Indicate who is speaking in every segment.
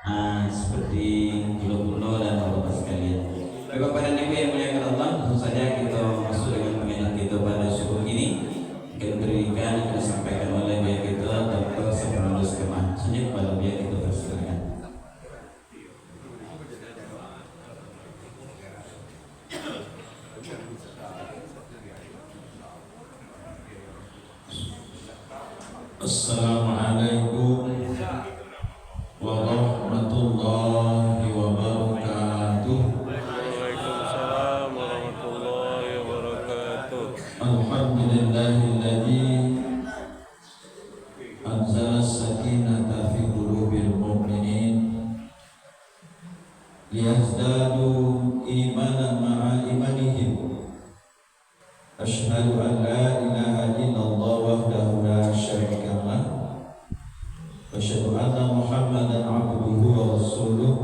Speaker 1: seperti pulau-pulau dan bapak sekalian. Bapak dan Ibu yang muliakan Allah, tentu saja kita masuk dengan pengingat kita pada subuh ini. Kita berikan yang disampaikan oleh baik kita Dr. Sabrulus Kemah. Senyum pada biar kita persilakan.
Speaker 2: Assalamualaikum warahmatullahi wabarakatuh.
Speaker 3: Waalaikumsalam warahmatullahi wabarakatuh.
Speaker 2: Alhamdulillahilladzi anzala as-sakinata fi qulubil mu'minin liyazdadu imanan ma'a imanihim. Asyhadu an la ilaha illallah wahdahu la syarika lah wa asyhadu anna Muhammadan abduhu wa rasuluh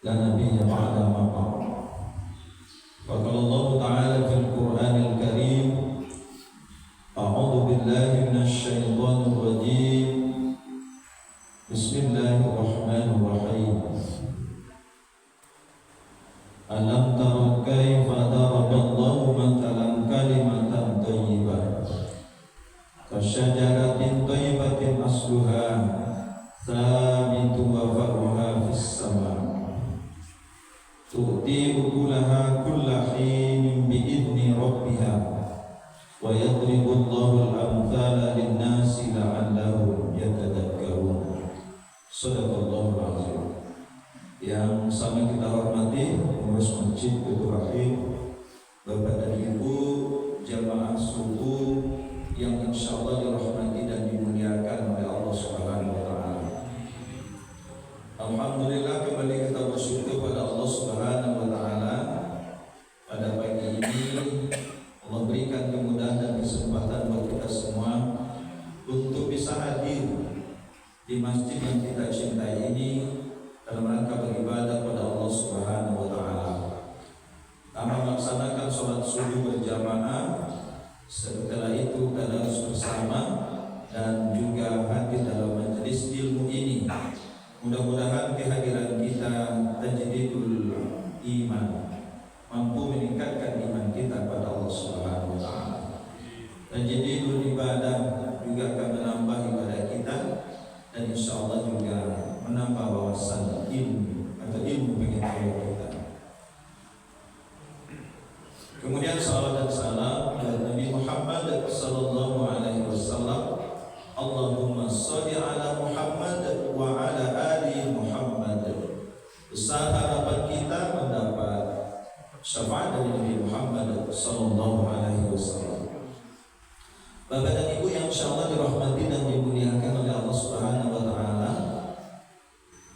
Speaker 2: la nabiyya ba'da ma ba'd. Wa qala Allah ta'ala fil Qur'anil Karim a'udzu billahi minasy syaithanir rajim. Bismillahirrahmanirrahim. Alam tara kaifa daraballahu mathalan kalimatan thayyibah kasyajaratin thayyibatin asluha thabitun wa far'uha fis sama' tu'ti ukulaha kulla hinin bi'idni rabbiha wa yadribu Allahu al-amthala lin-nasi la'allahum yatadakkarun. Shadaqallahul azim. Yang sama kita hormati pengurus masjid Baitur Rahim, Bapak dan Ibu jamaah subuh yang insyaallah dirahmati dan dimuliakan oleh Allah Subhanahu wa taala. Alhamdulillah, kembali kita bersyukur pada Allah Subhanahu wa taala. Pada pagi ini Allah berikan kemudahan dan kesempatan buat kita semua untuk bisa hadir di masjid yang kita cintai ini dalam rangka beribadah pada Allah Subhanahu wa taala. Kami melaksanakan sholat subuh berjamaah, setelah itu tadarus bersama dan juga hadir dalam majelis ilmu ini. Mudah-mudahan kehadiran kita tajdidul iman, mampu meningkatkan iman kita pada Allah Subhanahu wa taala. Tajdidul ibadah juga akan menambah ibadah kita dan insyaallah juga menambah wawasan ilmu atau ilmu pengetahuan kita. Kemudian salawat dan salam kepada Nabi Muhammad sallallahu alaihi wasallam. Allahumma shalli ala Muhammad wa ala ali Muhammad. Besar harapan kita mendapat syafaat dari Nabi Muhammad sallallahu alaihi wasallam. Bapak dan Ibu yang insyaallah dirahmati dan dimuliakan oleh Allah Subhanahu wa taala.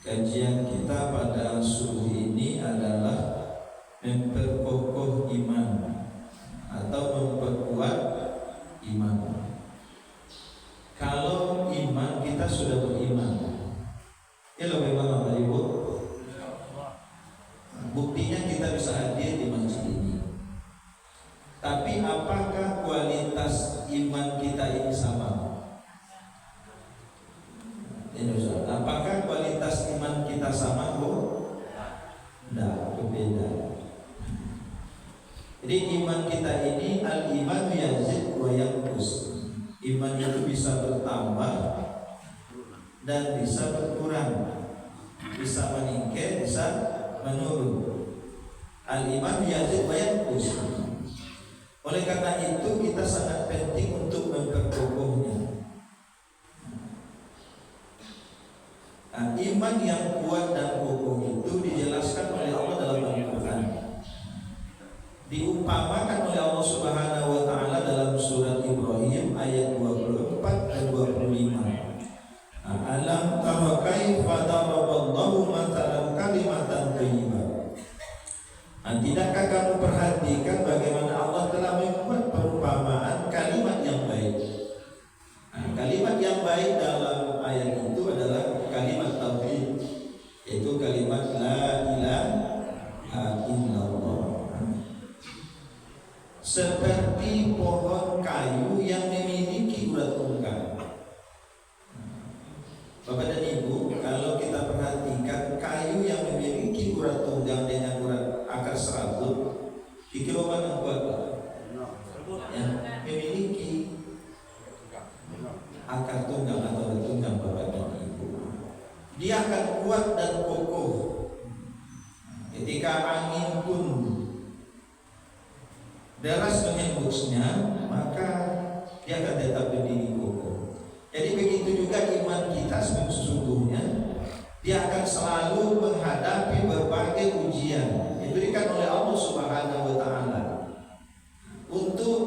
Speaker 2: Kajian kita pada subuh ini adalah memperkokoh iman atau memperkuat iman. Kalau iman kita sudah beriman, ya lo bagaimana Bapak Ibu? Buktinya kita bisa hadir di masjid ini. Tapi apakah kualitas iman kita ini sama? Apakah kualitas iman kita sama? Tidak, berbeda. Jadi iman kita ini al-iman yazid wa yanqus. Iman itu bisa bertambah dan bisa berkurang, bisa meningkat, bisa menurun. Al-iman yazid wa yanqus. Oleh karena itu kita sangat penting untuk memperkokohnya. Nah, iman yang kuat dan kokoh itu dijelaskan oleh Allah dalam Al-Quran. Diumpamakan oleh Allah Subhanahu wa taala dalam surat Ibrahim ayat 24 dan 25. Alam tara kaifa daraballahu mathalan kalimatan thayyibah. Tidakkah kamu perhatikan bagaimana Allah telah membuat perumpamaan kalimat yang baik? Kalimat yang baik dalam ayat itu adalah kalimat tauhid, yaitu kalimat la ilaha illallah. Seperti pohon kayu yang memiliki urat ungkap. Bapak dan Ibu, kalau kita perhatikan dia akan kuat dan kokoh. Ketika angin pun deras menghembusnya, maka dia akan tetap berdiri kokoh. Jadi begitu juga iman kita sesungguhnya, dia akan selalu menghadapi berbagai ujian yang diberikan oleh Allah Subhanahu wa taala untuk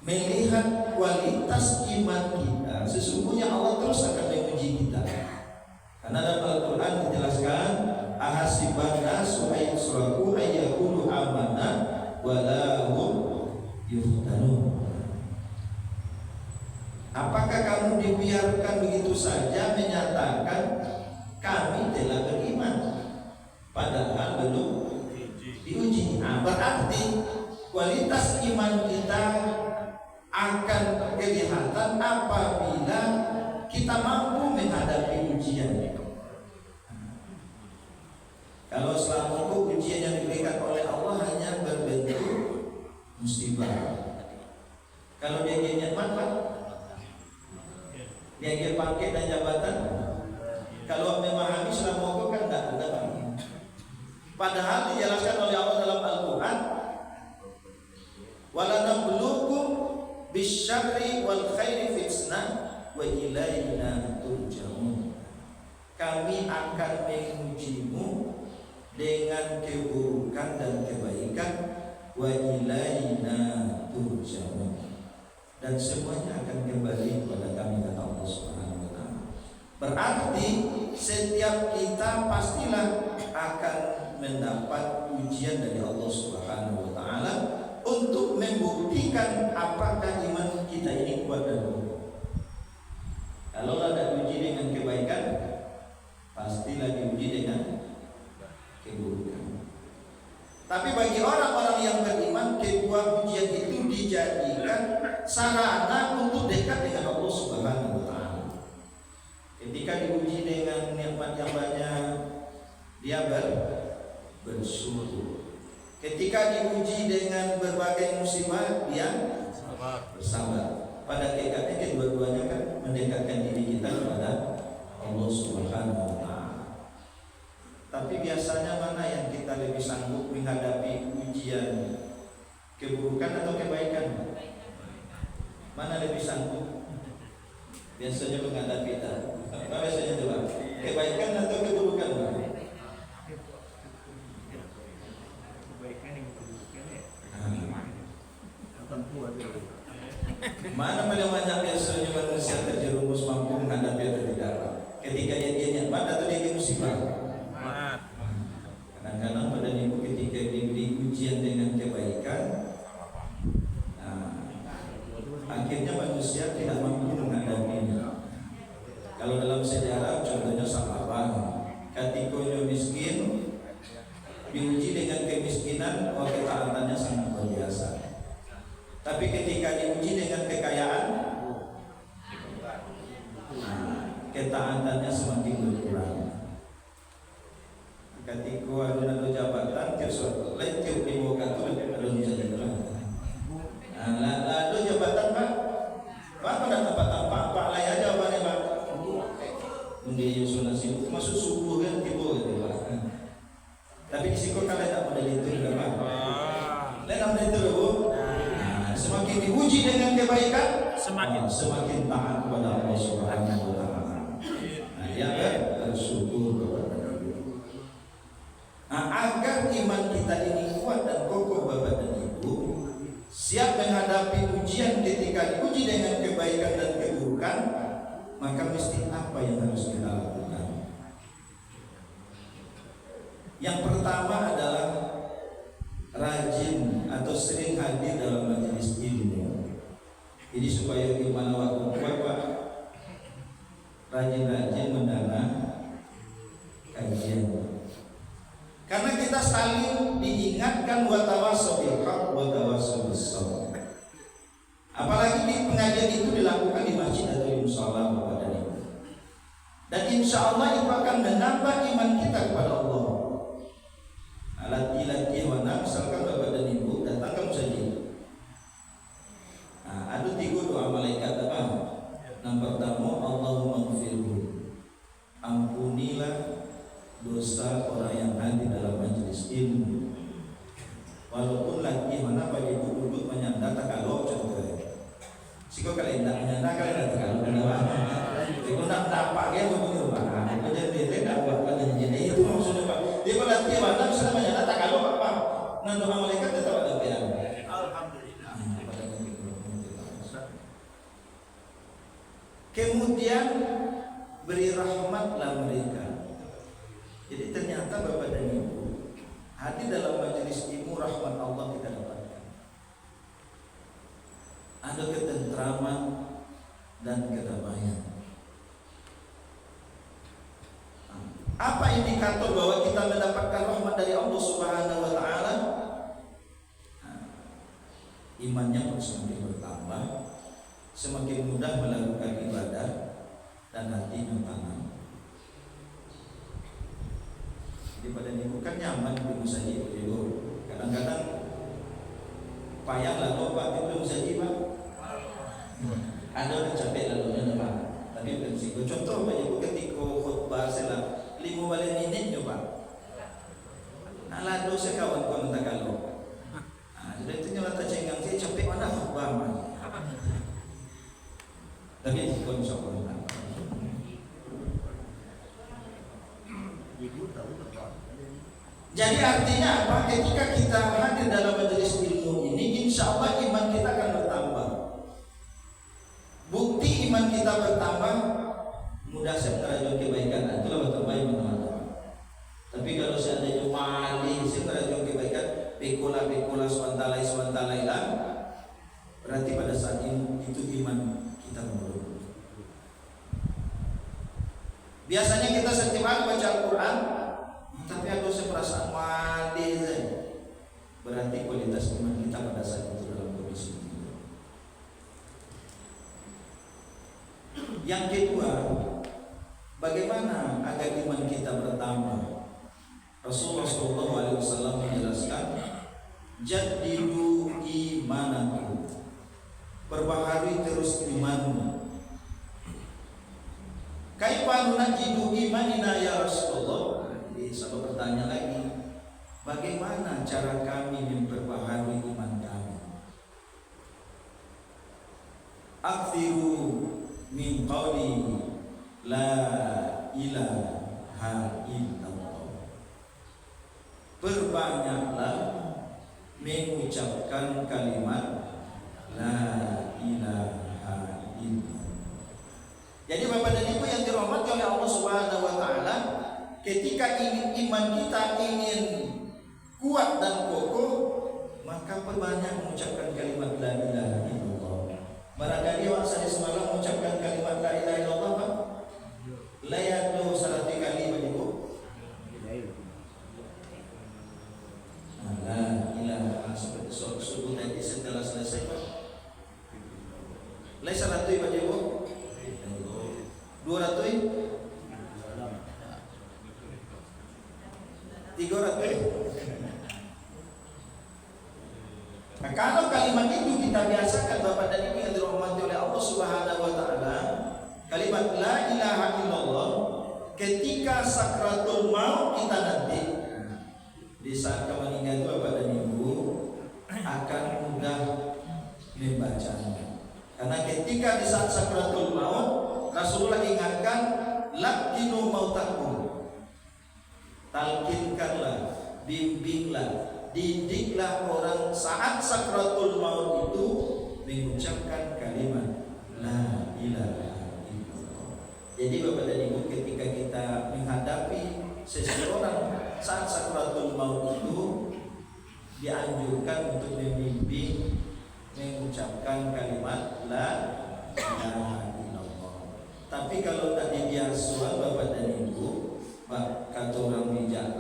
Speaker 2: melihat kualitas iman kita. Sesungguhnya Allah terus akan menguji kita. Karena dalam Al-Qur'an dijelaskan, ahasiban nasu ayyusraku ayyaqulu amanna wa la hum yuftanun. Apakah kamu dibiarkan begitu saja menyatakan kami telah beriman padahal belum diuji? Berarti kualitas iman kita akan kelihatan apabila kita mampu menghadapi ujian. Kalau selama itu ujian yang diberikan oleh Allah hanya berbentuk musibah, kalau dia nikmat, dia pangkat dan jabatan, kalau memahami selama itu kan tidak ada. Padahal dijelaskan oleh Allah dalam Al-Quran, walanabluukum bisyarri wal khairi fitnah wa ilaina turja'un. Kami akan mengujimu dengan keburukan dan kebaikan, wa ilaina turja'un, dan semuanya akan kembali kepada kami, kata Allah Subhanahu wa taala. Berarti setiap kita pastilah akan mendapat ujian dari Allah Subhanahu wa taala untuk membuktikan apakah iman kita ini kuat dan kokoh. Kalau ada uji dengan kebaikan, pastilah diuji dengan keburukan. Tapi bagi orang-orang yang beriman, kedua ujian itu dijadikan sarana untuk dekat dengan Allah Subhanahu wa taala. Ketika diuji dengan nikmat yang banyak, dia bersyukur. Ketika diuji dengan berbagai musibah, dia bersabar. Pada hakikatnya kedua-duanya kan mendekatkan diri kita kepada Allah Subhanahu wa taala. Tapi biasanya mana yang kita lebih sanggup menghadapi ujian, keburukan atau kebaikan? Mana lebih sanggup? Biasanya menghadapi kita. Apa biasanya coba? Kebaikan atau keburukan? Mana paling banyak biasanya manusia terjerumus mampu menghadapi atau tidak? Ketika dia nikmat atau dia musibah? Kadang-kadang pada ibu ketika diberi ujian dengan kebaikan, akhirnya manusia tidak mampu menghadapinya. Kalau dalam sejarah contohnya sahabat, ketika miskin diuji dengan kemiskinan, ketaatannya sangat luar biasa. Tapi ketika diuji dengan kekayaan, ketaatannya semakin berkurang. Ketika ada jabatan, tiap lain tiap di muka tu belum jadi terang. Lalu jabatan pak pada tempat pak lain aja apa ni pak? Mungkin Yusuf sibuk masuk subuh kan tiba gitu pak. Tapi di sini kalau tak model itu juga pak. Lain model itu bu. Semakin diuji dengan kebaikan, semakin taat kepada Allah Subhanahu wa taala. Dia bersyukur kepada Allah. Agar iman kita ini kuat dan kokoh, Bapak dan Ibu, siap menghadapi ujian ketika diuji dengan kebaikan dan keburukan, maka mesti apa yang harus kita lakukan? Yang pertama adalah rajin atau sering hadir dalam majelis ilmu. Jadi supaya iman awak kuat, Pak, rajin-rajin mendengar kajian. Karena kita saling diingatkan wa tawassaw bil haqq wa tawassaw bis sabr. Apalagi di pengajian itu dilakukan di masjid atau di musala, Bapak dan Ibu. Dan insya Allah itu akan menambah iman kita kepada Allah. Alat-ilatih wa misalkan Bapak dan Ibu datang ke masjid. Ada 3 doa malaikat apa? Yang pertama, Allahumma ighfirhu. Nah, doa malaikat tetap ada biar.
Speaker 4: Alhamdulillah.
Speaker 2: Kemudian beri rahmatlah mereka. Jadi ternyata Bapak dan Ibu, hadir dalam majelis ilmu rahmat Allah kita dapatkan. Ada ketentraman dan kedamaian. Apa indikator bahwa kita mendapatkan rahmat dari Allah Subhanahu wa taala? Imannya pun semakin bertambah, semakin mudah melakukan ibadah dan hatinya tenang. Jadi pada ini bukan nyaman di musajid itu. Kadang-kadang payah lah Pak itu musajid Pak. Ada orang capek lalunya Pak. Tapi prinsip contoh Pak Ibu ketika khutbah selang 5 menit Pak. Nah lalu saya kawan kau tak kalau. Jadi itu nyala tak cengang saya capek mana khutbah Pak. Tapi kau insya Allah. Jadi artinya apa? Ketika kita hadir dalam majelis ilmu ini, insya Allah iman kita akan bertambah. Bukti iman kita bertambah, mudah saya merajut kebaikan. Itulah bertambah iman teman-teman. Tapi kalau seandainya wali, saya merajut kebaikan, pekula sewantalai lah, berarti pada saat itu iman kita menurun. Biasanya kita setiap hari baca Al-Quran, tapi ada perasaan wali saja. Berarti kualitas iman kita pada saat itu dalam kondisi itu. Yang kedua, bagaimana agar iman kita bertambah? Rasulullah SAW menjelaskan, jadidu imanakum, perbaharui terus imanmu. Kaifa nunajidu imanina ya Rasulullah? Jadi sahabat bertanya lagi, bagaimana cara kami memperbaharui iman kami? Akthiru min qawli la ilaha illallah. Perbanyaklah mengucapkan kalimat la ilaha illallah. Jadi Bapak dan Ibu yang dirahmati oleh Allah Subhanahu wa taala, ketika ingin iman kita ingin kuat dan kokoh, maka perbanyak mengucapkan kalimat la ilaha illallah. Barangkali waktu semalam mengucapkan kalimat la ilaha illallah, Pak. Layat lu 100 kali Bapak Ibu. La ilaha seperti subuh tadi setelah selesai Pak. Lai 100 Bapak Ibu. 200 300. Nah, kalau kalimat itu kita biasakan Bapak dan Ibu yang dirahmati oleh Allah Subhanahu wa taala, kalimat la ilaha illallah, ketika sakratul maut kita nanti di saat meninggal itu Bapak dan Ibu akan mudah membacanya. Karena ketika di saat sakratul maut Rasulullah ingatkan, lakinu mautakum, talkinkanlah, bimbinglah, didiklah orang saat sakratul maut itu mengucapkan kalimat la ilaha illallah. Jadi Bapak dan Ibu, ketika kita menghadapi seseorang saat sakratul maut itu dianjurkan untuk membimbing mengucapkan kalimat la ilaha illallah. Tapi kalau tak dibiasuan Bapak dan Ibu, kata orang bijak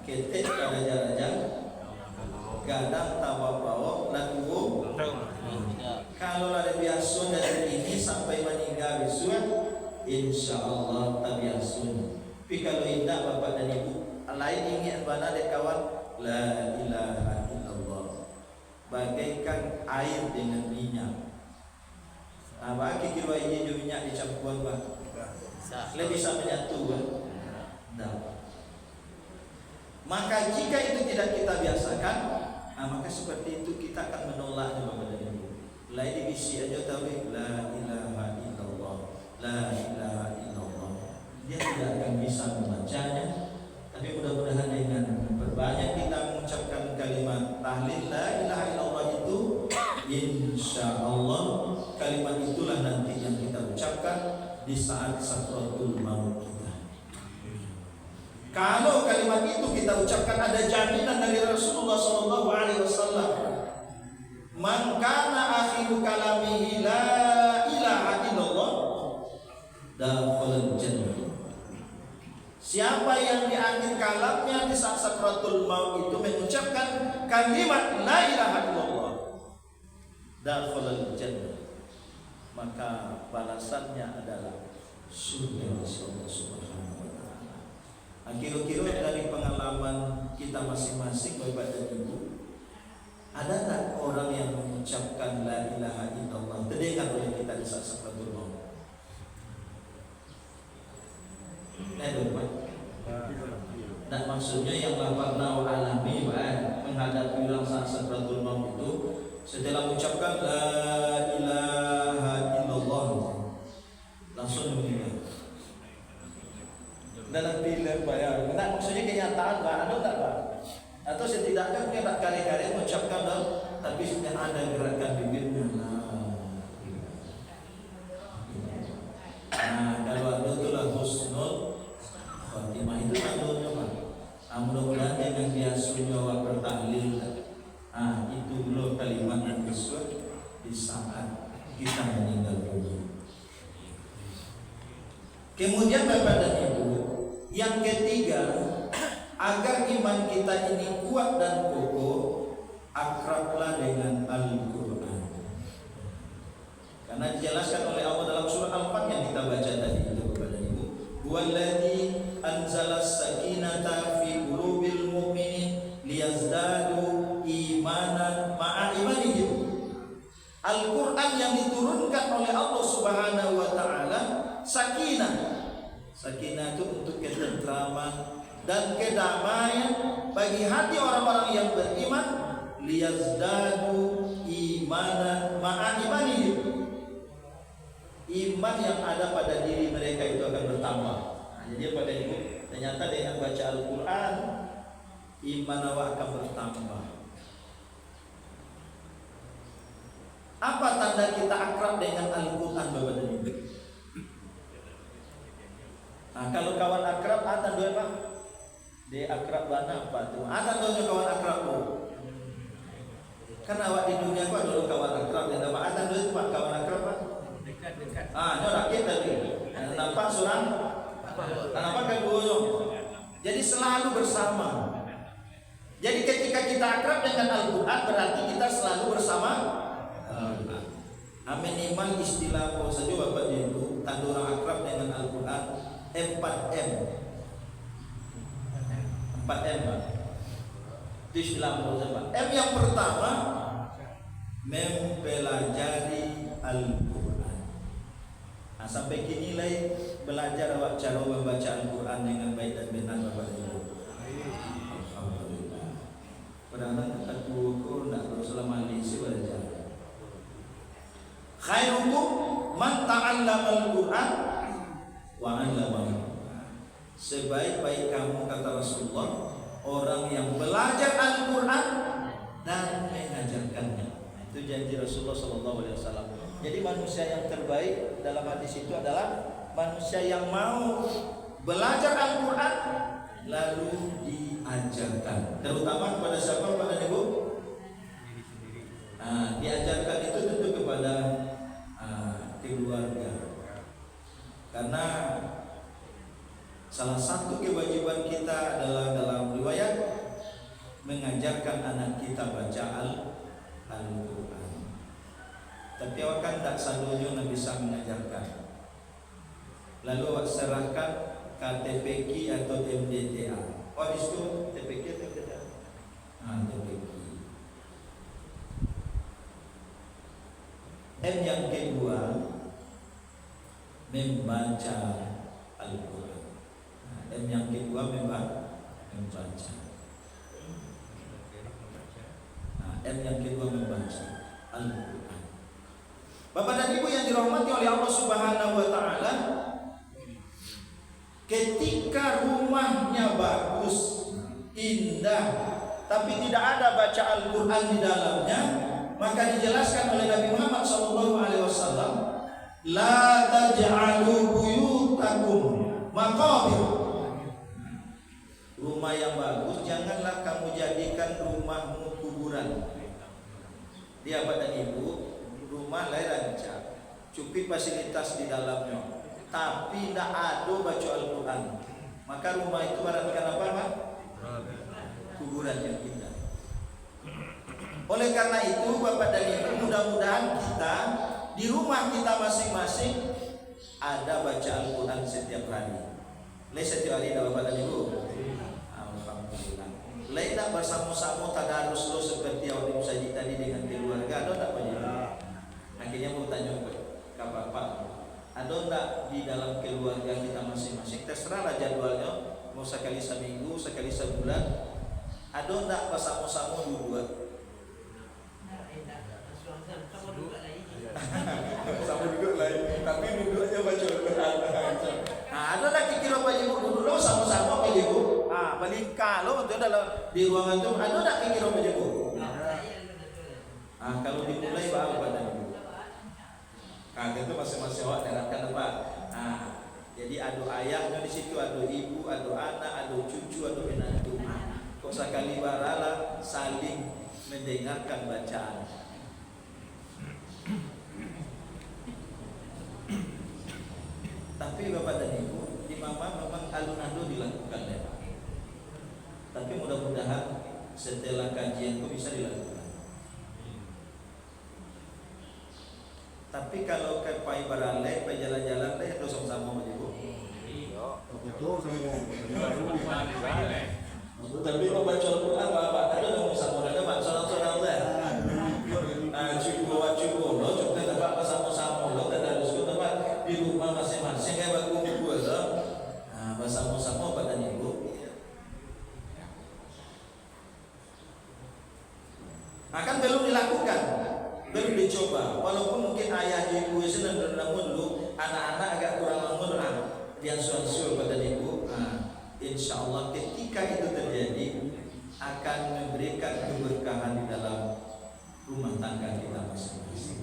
Speaker 2: ketek pada raja gadang tawa-bawa lalu kalau ada biasa dari ini sampai meninggal besok, insya Allah tak biasa. Tapi kalau tidak Bapak dan Ibu lain ingin mana dek kawan la ilaha illallah bagaikan air dengan minyak. Bagi kira ini minyak dicampur Pak, lebih bisa menyatu Pak. Maka jika itu tidak kita biasakan, maka seperti itu kita akan menolaknya Bapak dan Ibu. Lain dibisi aja tahu la ilaha illallah, la ilaha illallah. Dia tidak akan bisa membacanya. Tapi mudah-mudahan dengan berbanyak kita mengucapkan di saat sakratul maut kita. Kalau kalimat itu kita ucapkan, ada jaminan dari Rasulullah SAW. Man kana akhiru kalamihi la ilaha illallah dakhalal jannah. Siapa yang di akhir kalamnya di saat sakratul maut itu mengucapkan kalimat la ilaha illallah dakhalal jannah, maka balasannya adalah surga Allah Subhanahu wa taala. Kira-kira dari pengalaman kita masing-masing Bapak dan Ibu, ada tak orang yang mengucapkan la ilaha illallah terdengar oleh kita di saat sakratul maut? Nah, maksudnya yang pernah alami menghadapi saat sakratul maut itu, setelah mengucapkan la ilaha illallah langsung meninggal. Dalam film bayar. Nah, maksudnya kenyataan ada tak Pak? Atau setidaknya punya tak kali-kali mengucapkan tapi sudah ada gerakan bibirnya. Nah, kalau ada itulah husnul khotimah, itu tandanya Pak. Mudah-mudahan dengan biasanya waktu tahlil. Itu dulu kalimat yang disebut di saat kita meninggal dunia. Kemudian Bapak dan Ibu, yang ketiga, agar iman kita ini kuat dan kokoh, akrablah dengan Al-Quran. Karena dijelaskan oleh Allah dalam surah Al-Fatihah yang kita baca tadi itu Bapak dan Ibu. Huwallazi anzalas sakinata fi qulubil mu'minin liyazdadu imanan ma'a imanihim. Al-Quran yang diturunkan oleh Allah Subhanahu wa taala, sakinah. Sakinah itu untuk ketentraman dan kedamaian bagi hati orang-orang yang beriman, liyazdadu imanan ma'a imanihim. Iman yang ada pada diri mereka itu akan bertambah. Jadi pada ibu, ternyata dengan baca Al-Quran, iman awak akan bertambah. Apa tanda kita akrab dengan Al-Quran Bapak dan Ibu? Kalau kawan akrab, ada dua Pak. Dia akrab mana apa tuh? Ada dua kawan akrab tuh. Kan awak di dunia kau dulu kawan akrab, dan apa ada dua Pak kawan akrab Pak? Dekat. Nyorak kita nih. Nampak surang? Nampak kan gunung? Jadi selalu bersama. Jadi ketika kita akrab dengan Al-Quran, berarti kita selalu bersama. Minimal istilah apa saja Bapak Ibu, tanda orang akrab dengan Al-Quran 4M. 4M Pak. Itu istilah apa saja. M yang pertama, mempelajari Al-Quran. Sampai kini lagi belajar awak cara membaca Al-Quran dengan baik dan benar Bapak Ibu. Alhamdulillah. Padahal aku nak selama ini belajar. Khairukum man ta'allama al-Quran wa 'allamahu. Sebaik-baik kamu kata Rasulullah, orang yang belajar Al-Quran dan mengajarkannya. Itu janji Rasulullah SAW. Jadi manusia yang terbaik dalam hadis itu adalah manusia yang mau belajar Al-Quran lalu diajarkan. Terutama kepada siapa Pak dan Ibu? Diajarkan itu tentu kepada keluarga. Karena salah satu kewajiban kita adalah dalam riwayat mengajarkan anak kita baca Al-Quran. Tapi awak kan tak selalunya bisa mengajarkan. Lalu awak serahkan KTPK atau MDTA. Oh itu TPK atau MDTA? TPK. M yang kedua, membaca Al-Quran. M yang kedua membaca. M yang kedua membaca Al-Quran. Bapak dan Ibu yang dirahmati oleh Allah Subhanahu wa taala, ketika rumahnya bagus, indah, tapi tidak ada baca Al-Quran di dalamnya, maka dijelaskan oleh Nabi Muhammad SAW, La taj'alu buyutakum maqabir. Rumah yang bagus janganlah kamu jadikan rumahmu kuburan. Dia Bapak dan Ibu, rumah lain rancang, cukup fasilitas di dalamnya, tapi tidak ada baca Al-Quran. Maka rumah itu baratkan apa Pak? Kuburan yang indah. Oleh karena itu Bapak dan Ibu, mudah-mudahan kita di rumah kita masing-masing ada baca Al-Quran setiap hari. Setiap hari ada Bapak dan Ibu. Alhamdulillah. Tidak bersama-sama tadarus lo seperti yang Alim Sajid tadi dengan keluarga, ada tak Pak? Akhirnya mau tanya ke Bapak, ada tak di dalam keluarga kita masing-masing? Terserahlah jadwalnya, mau sekali seminggu, sekali sebulan. Ada tak bersama-sama dua? Sama duduk lain, tapi duduknya baca Al-Quran. Nah, ada lagi kira Pak Ibu duduk lo sama-sama Pak Ibu. Ah, paling kalau itu dalam di ruangan itu ada tak kira Pak Ibu? Ah, kalau dimulai baru Pak Ibu. Nah, itu masing-masing awak terapkan apa? Nah, jadi ada ayahnya di situ, ada ibu, ada anak, ada cucu, ada menantu. Kok sekali barala saling mendengarkan bacaan. Tapi Bapak dan Ibu, di mama memang alun-alun dilakukan ya Pak. Tapi mudah-mudahan setelah kajian itu bisa dilakukan. Tapi kalau ke Pai Barale, Pai jalan-jalan deh, terus sama-sama Pak Ibu. Tapi kalau baca Al-Quran Bapak ada dong sama ada Pak, saudara-saudara deh. Cukup lo, cukup Bapak sama-sama lo, tidak harus Bapak di rumah masing-masing kayak bagus gue lo. Nah, bersama-sama Pak dan Ibu. Akan belum dilakukan, belum dicoba. Walaupun mungkin ayah ibu sedang bernamun dulu, anak-anak agak kurang namun dia suan-suan Pak dan Ibu. Insya Allah ketika itu terjadi akan memberikan keberkahan di dalam rumah tangga kita masing-masing.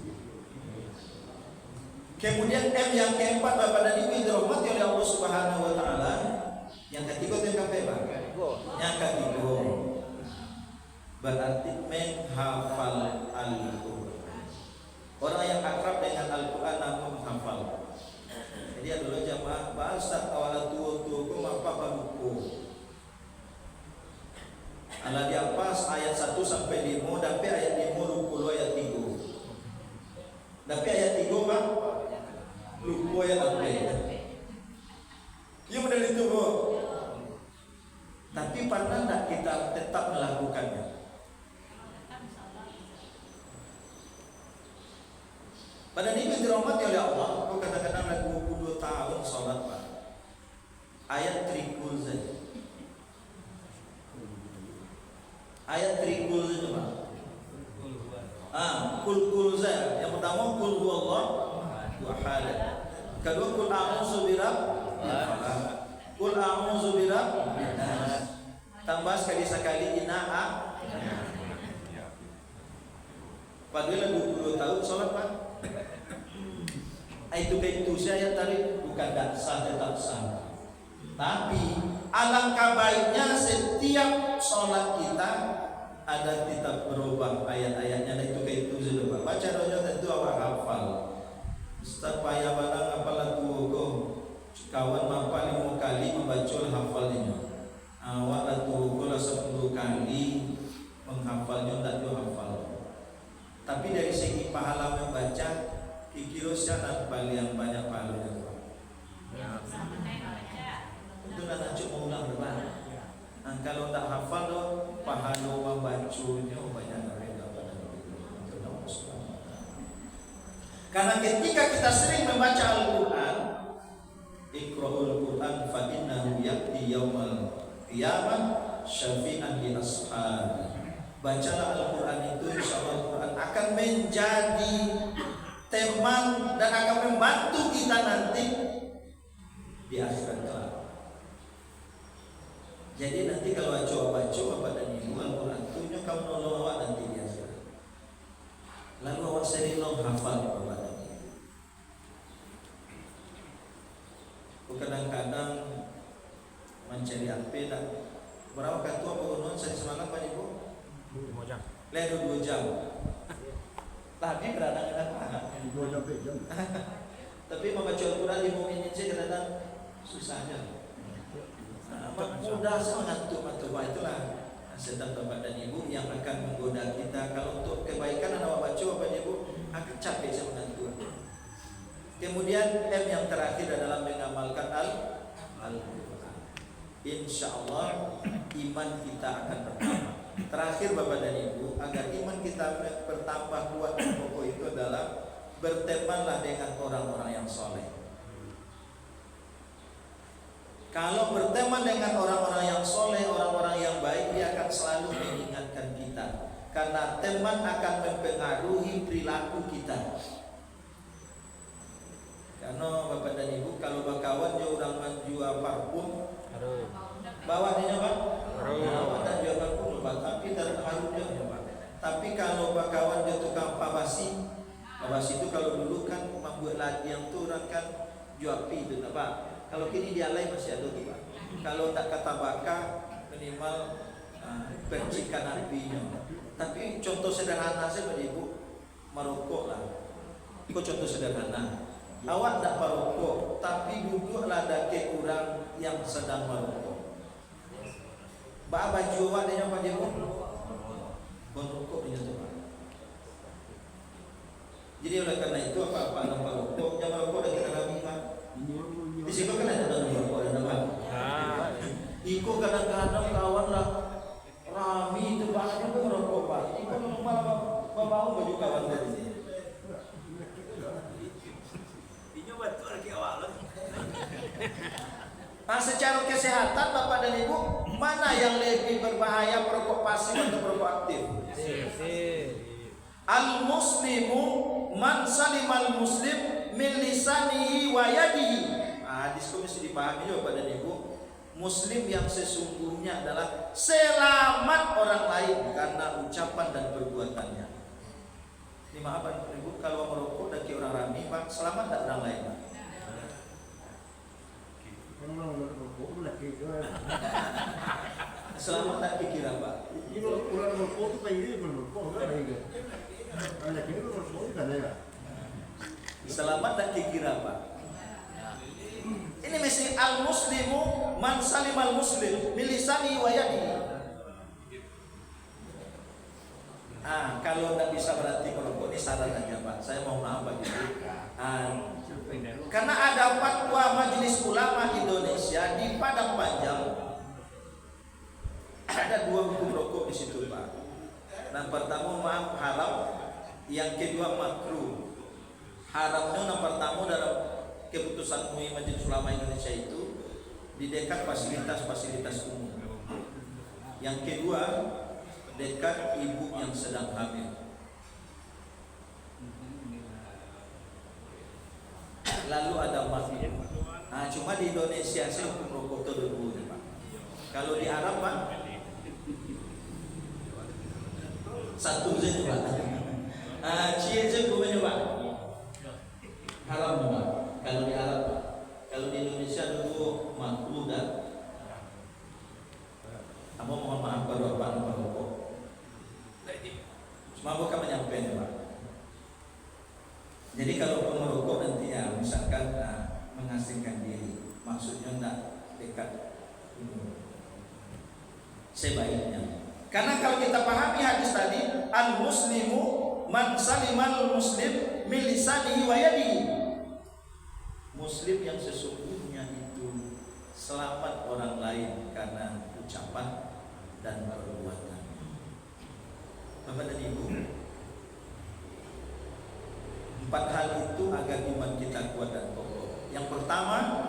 Speaker 2: Kemudian M yang keempat Bapak dan Ibu dirahmati oleh Allah Subhanahu wa taala. Yang ketiga itu yang Pak. Yang ketiga berarti menghafal Al-Quran. Orang yang akrab dengan Al-Quran namun menghafal. Jadi dulu jamaah bahasa awal tua-tua ku apa baluku. Ala dia pas ayat 1 sampai 5, tapi ayat 5 lupa ayat 3. Tapi ayat 3 Pak lupa ayat apa? Ya benar itu Bu. Tapi pernah tak kita tetap melakukannya? Pada ini dirahmati oleh Allah. Aku kadang-kadang lagi 22 tahun sholat Pak. Ayat trikul saja. Ayat trikul saja Pak. Kul saja. Yang pertama kul huwallah ahad. Kedua kul a'udzu birabbil falaq. Kul a'udzu birabbin nas. Tambah sekali ina'a. Padahal 20 tahun sholat Pak. Itu saya tadi bukan tak sah, tetap sah. Tapi alangkah baiknya setiap sholat kita ada kita berubah ayat-ayatnya. Dan itu sudah Pak. Baca doanya tentu awak hafal. Ustaz payah barang apa lagu kau kawan mampa 5 kali membaca hafalnya. Awak lagu kau 10 kali menghafalnya tak hafal. Tapi dari segi pahala membaca kira siapa yang banyak pahalanya Pak? Itu nak cuma ulang depan. Kalau tak hafal doh pahala membacanya banyak daripada karena ketika kita sering membaca Al-Quran, Iqra'ul Quran fa innahu ya'ti yaumal qiyamah syafi'an li ashabi. Bacalah Al-Quran itu, insyaallah Al-Quran akan menjadi teman dan akan membantu kita nanti di akhirat kelak. Jadi nanti kalau baca Bapak dan Ibu Al-Quran itu kamu nolong awak nanti di akhirat. Lalu awak sering hafal Bapak dan Ibu. HP dah. Berapa ketua pengunduhan saya semalam Pak Ibu?
Speaker 3: 2 jam.
Speaker 2: Ledo 2 jam. Tadi kadang-kadang tapi membaca Al-Quran di mukminin saya kadang susah aja. Mudah sangat ngantuk. Itulah setan Bapak dan Ibu yang akan menggoda kita. Kalau untuk kebaikan anak baca Bapak dan Ibu akan capek saya mengantuk. Kemudian M yang terakhir adalah mengamalkan Al-Quran. Insya Allah iman kita akan bertambah. Terakhir Bapak dan Ibu, agar iman kita bertambah kuat dan kokoh itu adalah bertemanlah dengan orang-orang yang soleh. Kalau berteman dengan orang-orang yang soleh, orang-orang yang baik, dia akan selalu mengingatkan kita. Karena teman akan mempengaruhi perilaku kita. Karena Bapak dan Ibu, kalau berkawan dia orang menjual parfum, bawa dia Pak. Bawa dan jual parfum, tapi tidak harum dia Pak. Tapi kalau berkawan dia tukang pabasi itu kalau dulu kan membuat ladang tu orang kan jual api itu Pak. Kalau kini dia lain masih ada Pak. Kalau tak kata bakar minimal percikan apinya. Tapi contoh sederhana saya Bapak Ibu, merokok lah. Itu contoh sederhana. Awak tak merokok, tapi duduklah dake orang yang sedang merokok. Baju awak dia Pak Ibu merokok dia tu Pak. Jadi oleh karena itu apa-apa anak merokok, jangan merokok dah kita kami Pak. Di situ kan ada merokok ada Pak. Iko kadang-kadang kawan lah rami itu Pak, dia pun merokok Pak. Iko malah bawa baju kawan tadi. Nah, secara kesehatan Bapak dan Ibu, mana yang lebih berbahaya, perokok pasif atau perokok aktif? Al-muslimu man salimal muslim min lisanihi wa yadihi. Hadis itu mesti dipahami Bapak dan Ibu. Muslim yang sesungguhnya adalah selamat orang lain karena ucapan dan perbuatannya. Ini maaf Bapak Ibu, kalau merokok dan orang rami Pak, selamat tak orang lain Pak? Selamat tak pikiran Pak? Selamat tak pikiran Pak? Ini mesti al-muslimu man salimal muslim milisani wa yadihi. Kalau tidak bisa berarti merokok ini saran aja Pak. Saya mau maaf Pak gitu. Karena ada fatwa Majelis Ulama Indonesia di Padang Panjang, ada 2 hukum rokok di situ Pak. Yang pertama maaf haram, yang kedua makruh. Haramnya yang pertama dalam keputusan MUI Majelis Ulama Indonesia itu di dekat fasilitas-fasilitas umum. Yang kedua dekat ibu yang sedang hamil. Lalu ada makruh. Cuma di Indonesia saya hukum rokok itu dulu Pak. Kalau di Arab Pak, satu saja Pak. Cie hukumnya Pak. Haram Pak. Kalau di Arab Pak. Kalau di Indonesia dulu makruh dan mohon maaf kalau Bapak merokok. Cuma bukan menyampaikan Pak. Jadi kalau merokok nanti ya misalkan mengasingkan diri, maksudnya tidak dekat sebaiknya. Karena kalau kita pahami hadis tadi, al-muslimu man salimal muslim min lisanihi wa yadihi. Muslim yang sesungguhnya itu selamat orang lain karena ucapan dan perbuatan. Bapak dan Ibu, 4 hal itu agar iman kita kuat dan kokoh. Yang pertama,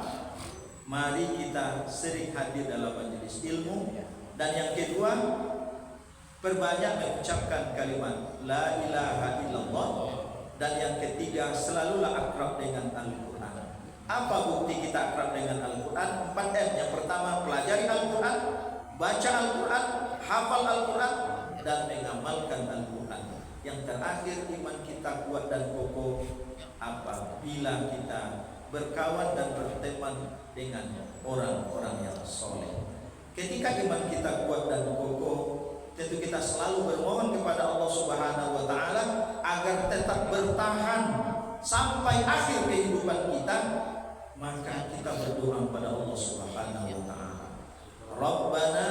Speaker 2: mari kita sering hadir dalam majelis ilmu. Dan yang kedua, perbanyak mengucapkan kalimat la ilaha illallah. Dan yang ketiga, selalulah akrab dengan Al-Quran. Apa bukti kita akrab dengan Al-Quran? 4M. Yang pertama, pelajari Al-Quran, baca Al-Quran, hafal Al-Quran, dan mengamalkan Al-Quran. Yang terakhir, iman kita kuat dan kokoh apabila kita berkawan dan berteman dengan orang-orang yang soleh. Ketika iman kita kuat dan kokoh, tentu kita selalu bermohon kepada Allah Subhanahu wa taala agar tetap bertahan sampai akhir kehidupan kita. Maka kita berdoa kepada Allah Subhanahu wa taala, Rabbana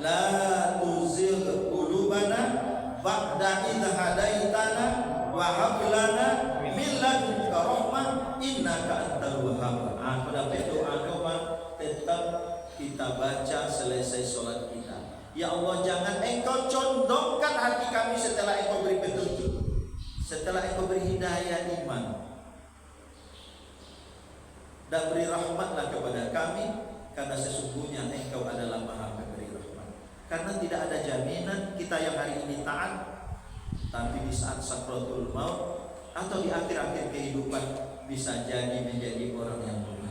Speaker 2: la tuzigh qulubana ba'da idh hadaitana wa hab lana min ladunka rahmah innaka antal wahhab. Pada doa tetap kita baca selesai sholat kita. Ya Allah, jangan Engkau condongkan hati kami setelah Engkau beri petunjuk, setelah Engkau beri hidayah iman, dan beri rahmatlah kepada kami, karena sesungguhnya Engkau adalah Maha Pemberi rahmat. Karena tidak ada jaminan kita yang hari ini taat, tapi di saat sakratul maut atau di akhir-akhir kehidupan bisa jadi menjadi orang yang durhaka.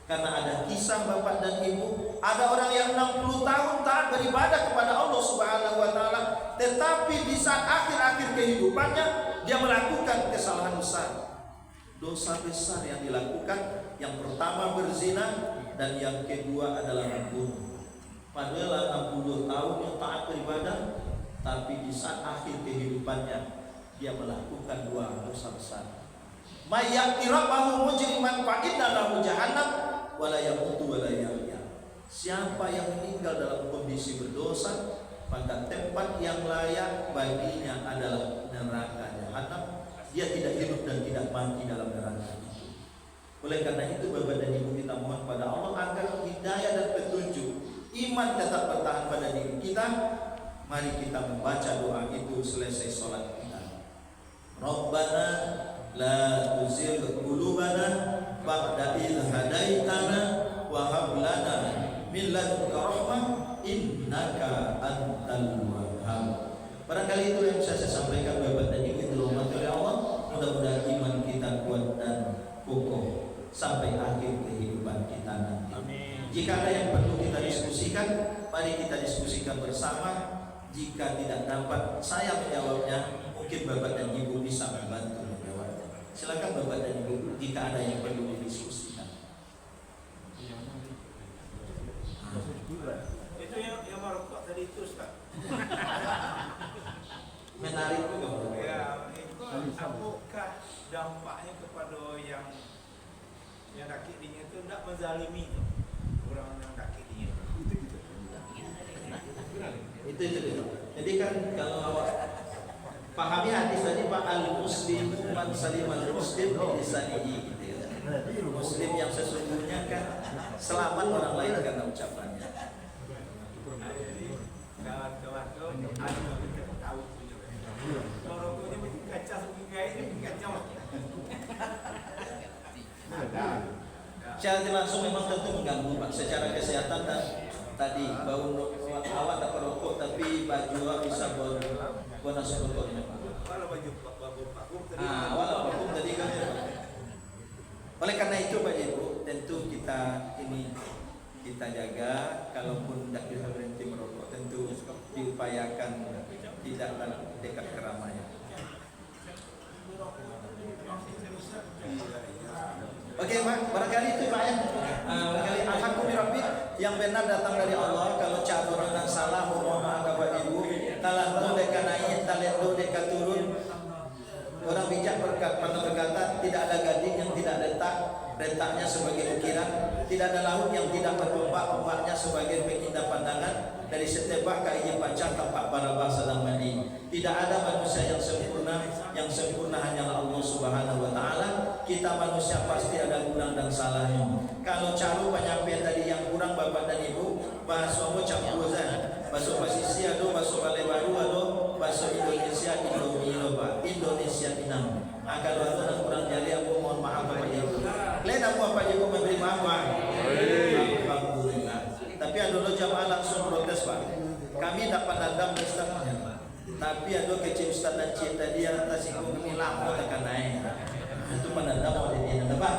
Speaker 2: Karena ada kisah bapak dan ibu, ada orang yang 60 tahun taat beribadah kepada Allah Subhanahu wa taala, tetapi di saat akhir-akhir kehidupannya dia melakukan kesalahan besar. Dosa besar yang dilakukan, yang pertama berzina, dan yang kedua adalah membunuh. Padahal 60 tahun yang taat beribadah, tapi di saat akhir kehidupannya dia melakukan dua dosa besar. Mayyati rabbahu mujriman fa inna lahu jahannam wa la yamutu wa la yahya. Siapa yang meninggal dalam kondisi berdosa, maka tempat yang layak baginya adalah neraka jahanam. Dia tidak hidup dan tidak mati dalam neraka itu. Oleh karena itu Bapak dan Ibu, kita mohon pada Allah agar hidayah dan petunjuk iman tetap bertahan pada diri kita. Mari kita membaca doa itu selesai sholat kita. Rabbana la tuzigh qulubana ba'da idh hadaitana wa hab lana min ladunka rahmah innaka antal wahhab. Barangkali itu yang bisa saya sampaikan Bapak dan Ibu yang dirahmati oleh Allah. Mudah-mudahan iman kita kuat dan kokoh sampai akhir kehidupan kita nanti. Amin. Jika ada yang perlu kita diskusikan, mari kita diskusikan bersama. Jika tidak dapat saya menjawabnya, mungkin Bapak dan Ibu bisa membantu menjawabnya. Silakan Bapak dan Ibu jika ada yang perlu didiskusikan.
Speaker 4: Itu yang merokok tadi itu, Ustaz.
Speaker 2: Menarik juga.
Speaker 4: Ya, itu apakah dampaknya kepada yang dakik dinya itu tidak menzalimi orang yang dakik dinya
Speaker 2: itu. Jadi kan kalau awak pahami hadis tadi, Pak, al-muslim man salimal muslim bi lisanihi gitu ya. Muslim yang sesungguhnya kan selamat orang lain karena ucapannya.
Speaker 4: Kawan-kawan tuh ada kita tahu punya. Merokoknya bikin kaca sebagai ini kacau.
Speaker 2: Secara langsung memang tentu mengganggu Pak secara kesehatan. Dan tadi bau awak tak perokok tapi baju awak bisa bau nasi rokoknya Pak.
Speaker 4: Kalau baju vakum tadi.
Speaker 2: Walau vakum tadi kan ya Pak. Oleh karena itu Pak Ibu, tentu kita jaga, kalaupun tidak bisa berhenti merokok, tentu diupayakan tidak dekat keramaian. Oke Pak, barangkali itu Pak ya. Barangkali alhamdulillah yang benar datang dari Allah. Kalau caburan dan salah, mohon maaf kepada Ibu. Talantu deka naik, talentu deka turun. Orang bijak berkata, tidak ada gading yang tidak letak, letaknya sebagai ukiran. Tidak ada laut yang tidak berombak, ombaknya sebagai pengindah pandangan. Dari setiap kaya pacar tampak barabah sedang mandi. Tidak ada manusia yang sempurna hanyalah Allah Subhanahu wa taala. Kita manusia pasti ada kurang dan salahnya. Kalau cara penyampaian tadi yang kurang Bapak dan Ibu, bahasa mau campur saja. Bahasa pasisi ada, bahasa Balai Baru ada, bahasa Indonesia Indonesia Inang. Kalau ada kurang jadi aku mohon maaf Bapak Ibu. Lain aku apa Ibu memberi maaf. Alhamdulillah. Tapi ada lo jamaah langsung protes Pak. Kami dapat dendam Ustaznya Pak. Tapi ada kecil Ustaz dan Cik tadi yang atas ikut kami lama tekan naik. Itu penanda mau jadi Pak.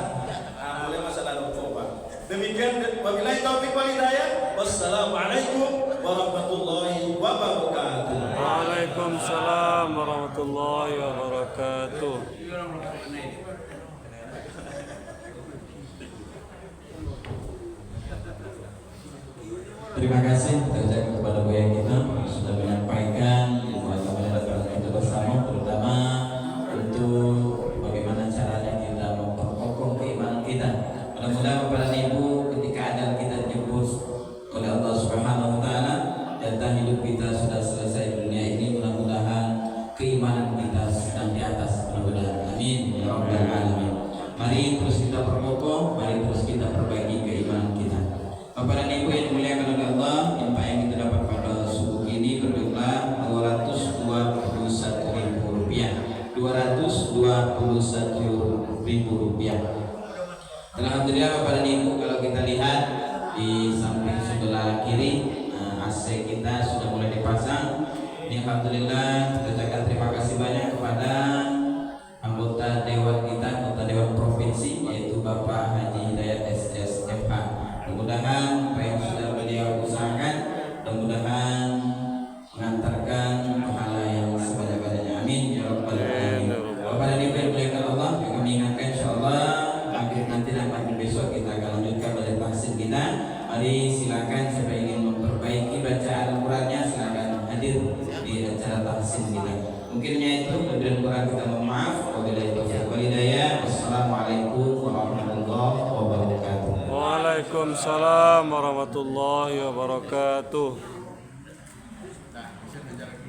Speaker 2: Boleh masalah rokok Pak. Demikian wabillahi taufiq wal hidayah. Wassalamualaikum warahmatullahi wabarakatuh.
Speaker 3: Waalaikumsalam warahmatullahi wabarakatuh.
Speaker 1: Terima kasih kita ucapkan kepada Buya kita yang sudah menyampaikan ilmu agama yang kita bersama, terutama untuk bagaimana caranya kita memperkokoh keimanan kita. Mudah-mudahan Bapak dan Ibu ketika ajal kita dijemput oleh Allah Subhanahu wa taala, jatah hidup kita sudah selesai di dunia ini, mudah-mudahan keimanan kita sedang di atas, mudah-mudahan. Amin ya rabbal alamin. Mari terus kita perkokoh, mari terus kita perbaiki keimanan kita. Bapak dan Ibu yang dimuliakan oleh Allah, infak yang kita dapat pada subuh ini berjumlah Rp221.000. Rp221.000. Alhamdulillah Bapak dan Ibu, kalau kita lihat di samping sebelah kiri AC kita sudah mulai dipasang. Ini alhamdulillah kita ucapkan terima kasih banyak kepada anggota dewan kita, anggota dewan provinsi, yaitu Bapak Haji Hidayat SSFH. Mudah-mudahan apa yang sudah beliau usahakan, mudah-mudahan mengantarkan pahala yang sebanyak-banyaknya. Amin ya rabbal alamin. Bapak dan Ibu yang dimuliakan Allah, kami ingatkan insyaallah maghrib nanti dan maghrib besok kita akan lanjutkan belajar tahsin kita. Mari silakan siapa yang ingin memperbaiki bacaan Al-Qur'annya silakan hadir di acara tahsin kita. Mungkinnya itu dan kurang kita mohon maaf. Wabillahi taufiq wal hidayah. Wassalamualaikum warahmatullahi wabarakatuh.
Speaker 3: Waalaikumsalam warahmatullahi wabarakatuh.
Speaker 2: Nah, bisa kejar